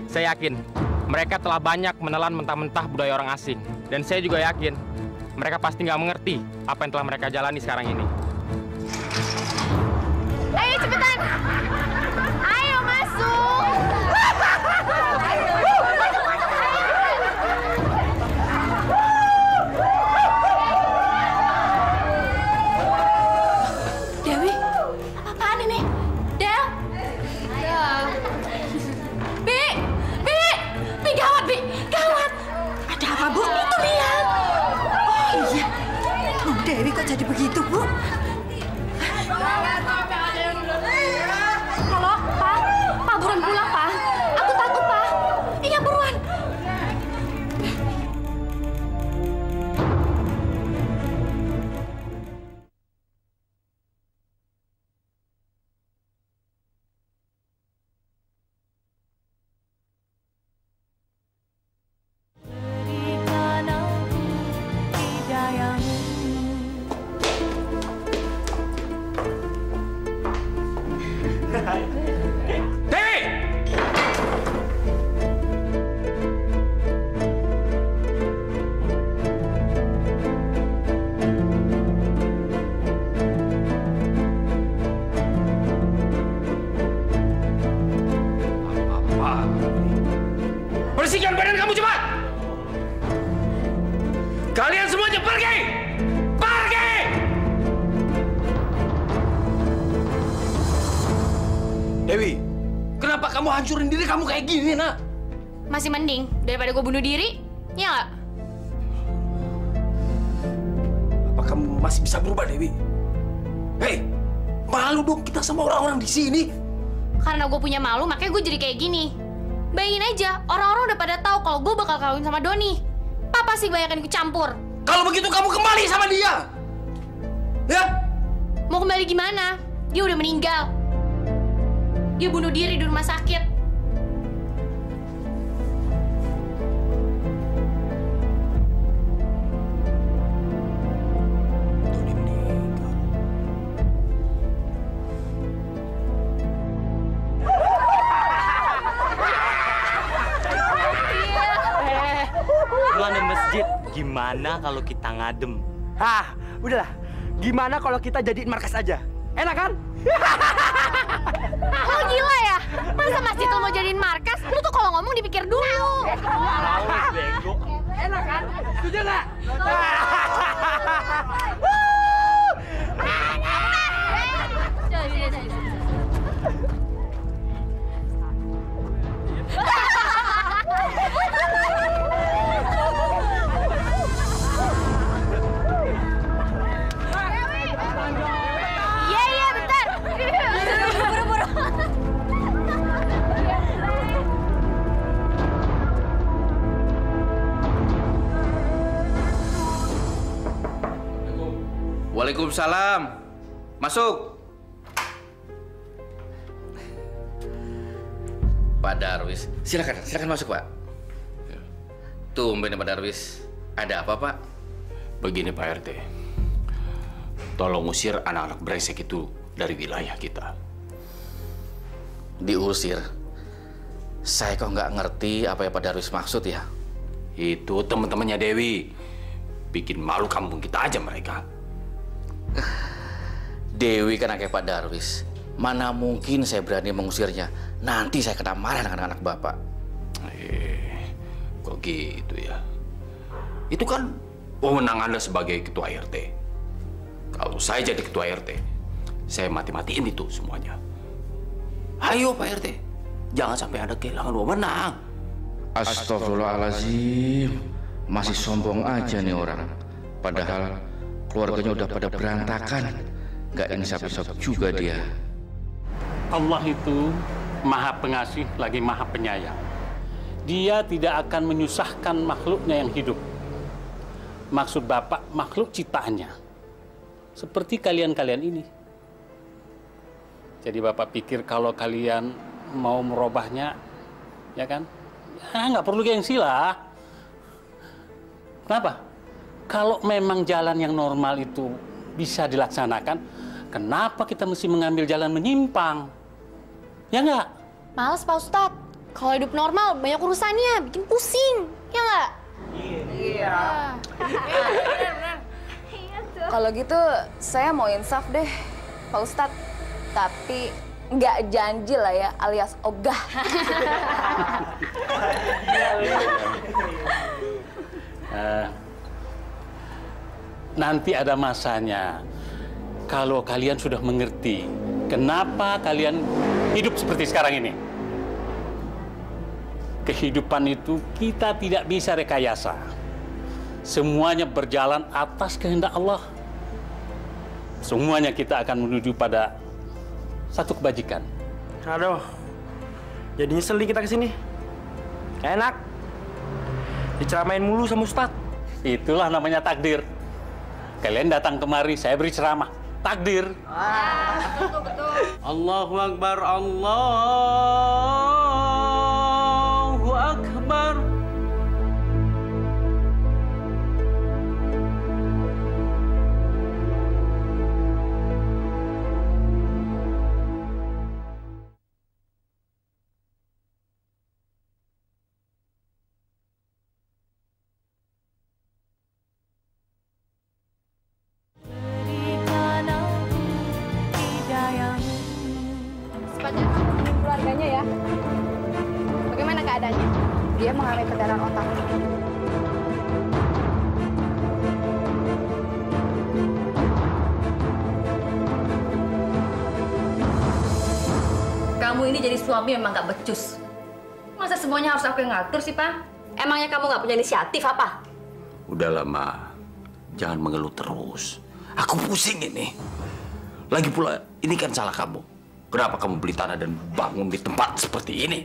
Saya yakin mereka telah banyak menelan mentah-mentah budaya orang asing. Dan saya juga yakin mereka pasti nggak mengerti apa yang telah mereka jalani sekarang ini. Ayo cepetan! Ayo masuk! Dewi, apa-apaan ini? Del? Bi, gawat, Bi, gawat. Ada apa, Bu? Itu lihat. Oh iya, Bu Dewi kok jadi begitu, Bu? Halo, Pak. Pak, buruan pulang, Pak. Aku takut, Pak. Iya, buruan. Bersihkan badan kamu cepat! Kalian semuanya pergi! Pergi! Dewi, kenapa kamu hancurin diri kamu kayak gini, nak? Masih mending daripada gue bunuh diri, ya nggak? Apa kamu masih bisa berubah, Dewi? Hei, malu dong kita sama orang-orang di sini. Karena gue punya malu, makanya gue jadi kayak gini. Bayangin aja, orang-orang udah pada tahu kalau gue bakal kawin sama Doni. Papa sih banyak ikut campur. Kalau begitu kamu kembali sama dia. Ya? Mau kembali gimana? Dia udah meninggal. Dia bunuh diri di rumah sakit. Lu ada masjid, gimana kalau kita ngadem? Ah, udahlah. Gimana kalau kita jadiin markas aja? Enak kan? Lo gila ya? Masa masjid lo mau jadiin markas? Lu tuh kalau ngomong dipikir dulu. Bego. Enak kan? Setuju nggak? Iya, bentar. Buru-buru. Waalaikumsalam. Masuk. Pak Darwis, silakan masuk, Pak. Tumben Pak Darwis. Ada apa, Pak? Begini Pak RT, tolong usir anak-anak brengsek itu dari wilayah kita. Diusir? Saya kok nggak ngerti apa yang Pak Darwis maksud ya. Itu teman-temannya Dewi. Bikin malu kampung kita aja mereka. Dewi kan anaknya Pak Darwis. Mana mungkin saya berani mengusirnya. Nanti saya kena marah dengan anak Bapak. Kok gitu ya? Itu kan wewenang Anda sebagai ketua RT. Kalau saya jadi ketua RT, saya mati-matiin itu semuanya. Ayo Pak RT, jangan sampai Anda kehilangan wewenang. Astagfirullahaladzim. Masih sombong aja nih orang. Padahal keluarganya udah pada berantakan. Nggak insaf-insaf juga dia. Allah itu maha pengasih lagi maha penyayang. Dia tidak akan menyusahkan makhluknya yang hidup. Maksud Bapak, makhluk ciptaannya. Seperti kalian-kalian ini. Jadi Bapak pikir kalau kalian mau merubahnya, ya kan? Ya nggak perlu gengsi lah. Kenapa? Kalau memang jalan yang normal itu bisa dilaksanakan, kenapa kita mesti mengambil jalan menyimpang? Ya nggak? Males Pak Ustadz. Kalau hidup normal banyak urusannya, bikin pusing. Ya nggak? Iya. Kalau gitu saya mau insaf deh, Pak Ustadz. Tapi nggak janji lah ya, alias ogah. Nanti ada masanya. Kalau kalian sudah mengerti kenapa kalian hidup seperti sekarang ini. Kehidupan itu kita tidak bisa rekayasa. Semuanya berjalan atas kehendak Allah. Semuanya kita akan menuju pada satu kebajikan. Aduh, jadi nyesel nih kita kesini. Enak. Diceramain mulu sama Ustadz. Itulah namanya takdir. Kalian datang kemari, saya beri ceramah. Takdir. Betul. Allahu Akbar, Allahu Akbar. Secepatnya hubungin keluarganya ya. Bagaimana keadaannya? Dia mengalami perdarahan otak. Kamu ini jadi suami memang gak becus. Masa semuanya harus aku yang ngatur sih, Pak? Emangnya kamu gak punya inisiatif apa? Udahlah, Ma. Jangan mengeluh terus. Aku pusing ini. Lagi pula, ini kan salah kamu. Kenapa kamu beli tanah dan bangun di tempat seperti ini?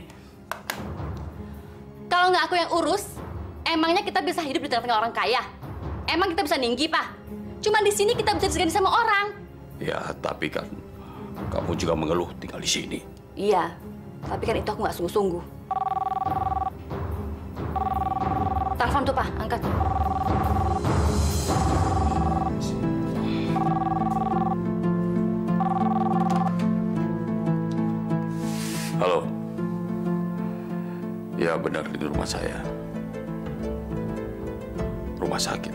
Kalau nggak aku yang urus, emangnya kita bisa hidup di tengah-tengah orang kaya? Emang kita bisa ninggi, Pak? Cuma di sini kita bisa disegani sama orang. Ya, tapi kan kamu juga mengeluh tinggal di sini. Iya, tapi kan itu aku nggak sungguh-sungguh. Telepon tuh, Pak, angkat. Halo. Ya, benar di rumah saya. Rumah sakit.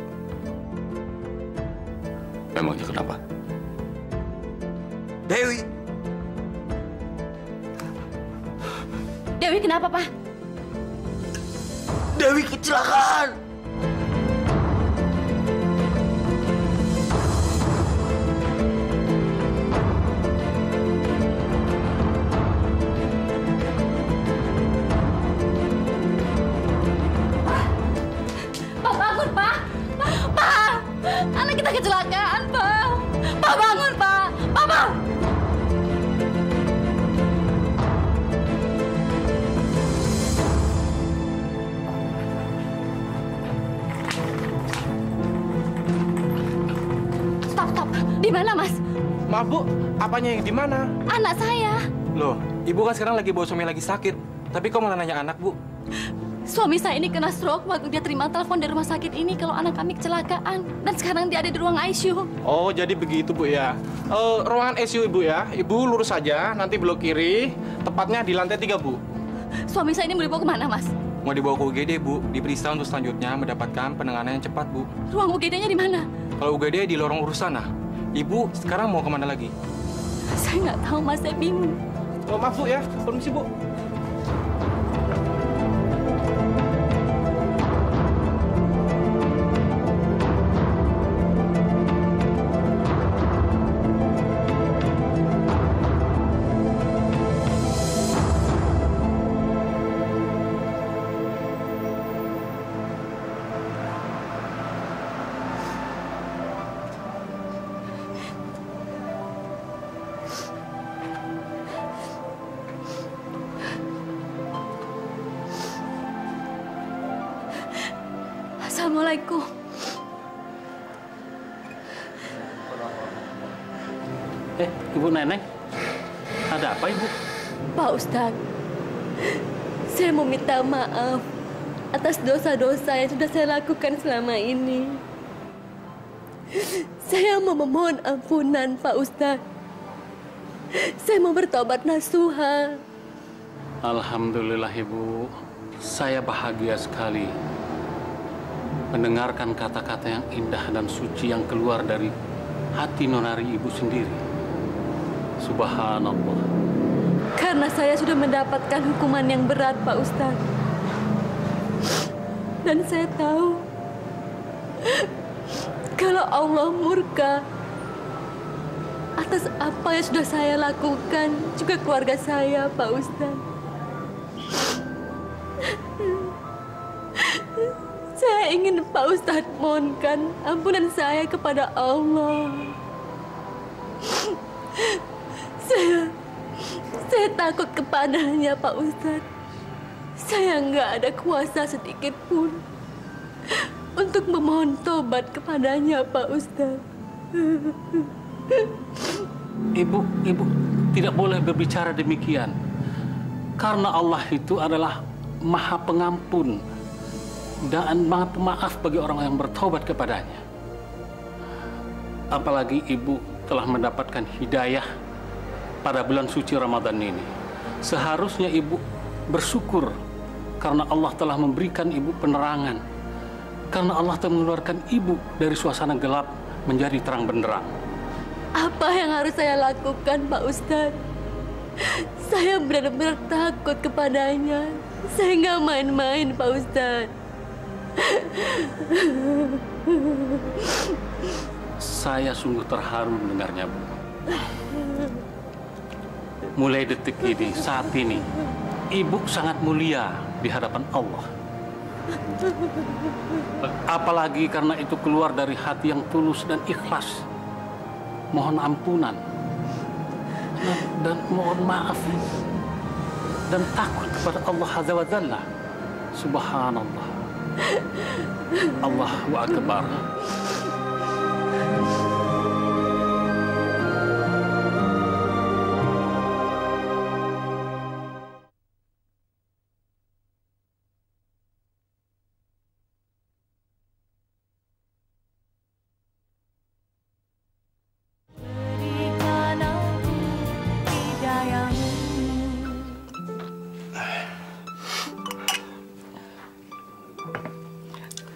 Memangnya kenapa? Dewi. Dewi kenapa, Pak? Dewi kecelakaan. Pak, bangun, Pak! Pak! Anak kita kecelakaan, Pak! Pak, bangun, Pak! Papa! Stop. Di mana, Mas? Maaf, Bu. Apanya yang di mana? Anak saya. Loh, Ibu kan sekarang lagi bawa suami lagi sakit. Tapi kok malah nanya anak, Bu? Suami saya ini kena stroke waktu dia terima telepon dari rumah sakit ini kalau anak kami kecelakaan. Dan sekarang dia ada di ruang ICU. Oh, jadi begitu, Bu, ya. Ruangan ICU, Ibu, ya. Ibu lurus saja, nanti belok kiri. Tepatnya di lantai 3, Bu. Suami saya ini mau dibawa kemana, Mas? Mau dibawa ke UGD, Bu. Diperiksa untuk selanjutnya mendapatkan penanganan yang cepat, Bu. Ruang UGD-nya di mana? Kalau UGD di lorong urus sana. Ibu sekarang mau kemana lagi? Saya nggak tahu, Mas. Saya bingung. Oh, maaf Bu ya, permisi Bu. Assalamualaikum. Ibu Neneng, ada apa Ibu? Pak Ustadz, saya mau minta maaf atas dosa-dosa yang sudah saya lakukan selama ini. Saya mau memohon ampunan, Pak Ustadz. Saya mau bertobat nasuha. Alhamdulillah Ibu, saya bahagia sekali mendengarkan kata-kata yang indah dan suci yang keluar dari hati nonari Ibu sendiri. Subhanallah. Karena saya sudah mendapatkan hukuman yang berat, Pak Ustadz. Dan saya tahu kalau Allah murka atas apa yang sudah saya lakukan, juga keluarga saya, Pak Ustadz. Saya ingin Pak Ustadz mohonkan ampunan saya kepada Allah. Saya takut kepadanya, Pak Ustadz. Saya nggak ada kuasa sedikit pun untuk memohon tobat kepadanya, Pak Ustadz. Ibu tidak boleh berbicara demikian. Karena Allah itu adalah Maha Pengampun dan Maha Pemaaf bagi orang yang bertobat kepadanya. Apalagi Ibu telah mendapatkan hidayah pada bulan suci Ramadan ini. Seharusnya Ibu bersyukur karena Allah telah memberikan Ibu penerangan. Karena Allah telah mengeluarkan Ibu dari suasana gelap menjadi terang benderang. Apa yang harus saya lakukan, Pak Ustadz? Saya benar-benar takut kepadanya. Saya nggak main-main, Pak Ustadz. Saya sungguh terharu mendengarnya, Bu. Mulai detik ini, saat ini, Ibu sangat mulia di hadapan Allah. Apalagi karena itu keluar dari hati yang tulus dan ikhlas. Mohon ampunan dan mohon maaf dan takut kepada Allah Azza wa Jalla. Subhanallah. Allahu Akbar.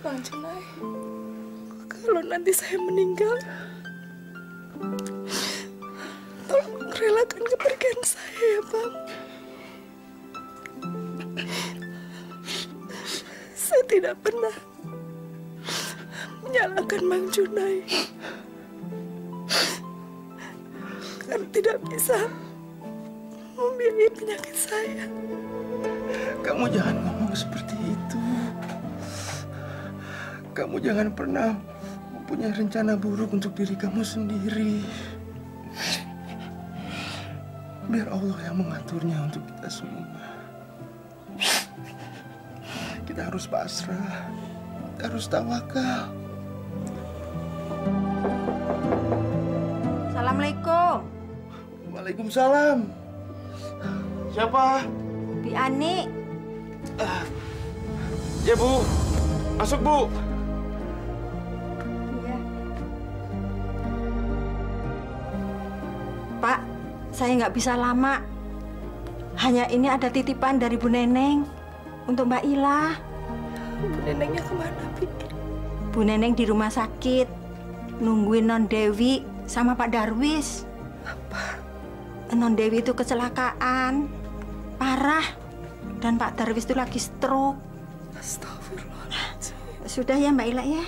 Bang Junai, kalau nanti saya meninggal, tolong relakan kepergian saya ya, Bang. Saya tidak pernah menyalahkan Bang Junai karena tidak bisa membiayai penyakit saya. Kamu jangan ngomong seperti itu. Kamu jangan pernah mempunyai rencana buruk untuk diri kamu sendiri. Biar Allah yang mengaturnya untuk kita semua. Kita harus pasrah. Kita harus tawakal. Assalamualaikum. Waalaikumsalam. Siapa? Bi Ani. Ya, Bu. Masuk, Bu. Pak, saya nggak bisa lama. Hanya ini ada titipan dari Bu Neneng untuk Mbak Ila. Bu Nenengnya kemana, Pi? Bu Neneng di rumah sakit, nungguin Non Dewi sama Pak Darwis. Apa? Non Dewi itu kecelakaan parah dan Pak Darwis itu lagi stroke. Astagfirullahaladzim. Sudah ya Mbak Ila ya.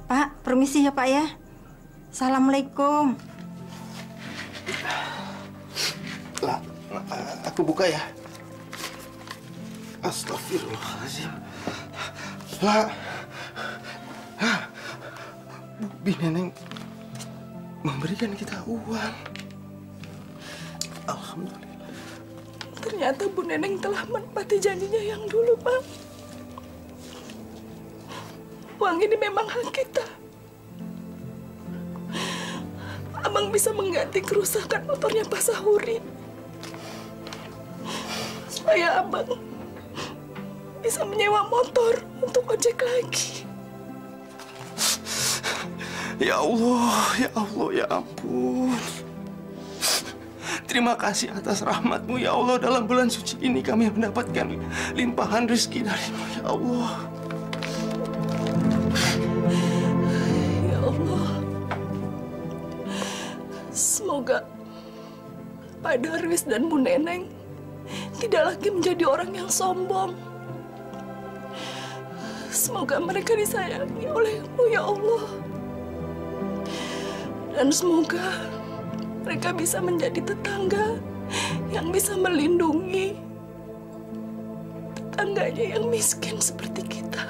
Pak, permisi ya Pak ya. Assalamualaikum. Lah, aku buka ya. Astagfirullahaladzim. Lah, Bu Neneng memberikan kita uang. Alhamdulillah. Ternyata Bu Neneng telah menepati janjinya yang dulu, Bang. Uang ini memang hak kita. Abang bisa mengganti kerusakan motornya Pak Sahuri. Supaya Abang bisa menyewa motor untuk ojek lagi. Ya Allah, ya ampun. Terima kasih atas rahmat-Mu ya Allah. Dalam bulan suci ini kami mendapatkan limpahan rezeki dari-Mu ya Allah. Ya Allah. Semoga Pak Darwis dan Bu Neneng tidak lagi menjadi orang yang sombong. Semoga mereka disayangi oleh-Mu ya Allah. Dan semoga mereka bisa menjadi tetangga yang bisa melindungi tetangganya yang miskin seperti kita.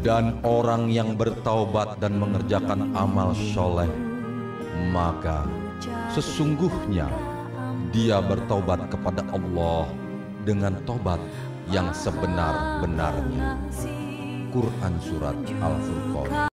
Dan orang yang bertaubat dan mengerjakan amal soleh, maka sesungguhnya dia bertaubat kepada Allah dengan taubat yang sebenar-benarnya. Quran Surat Al-Furqan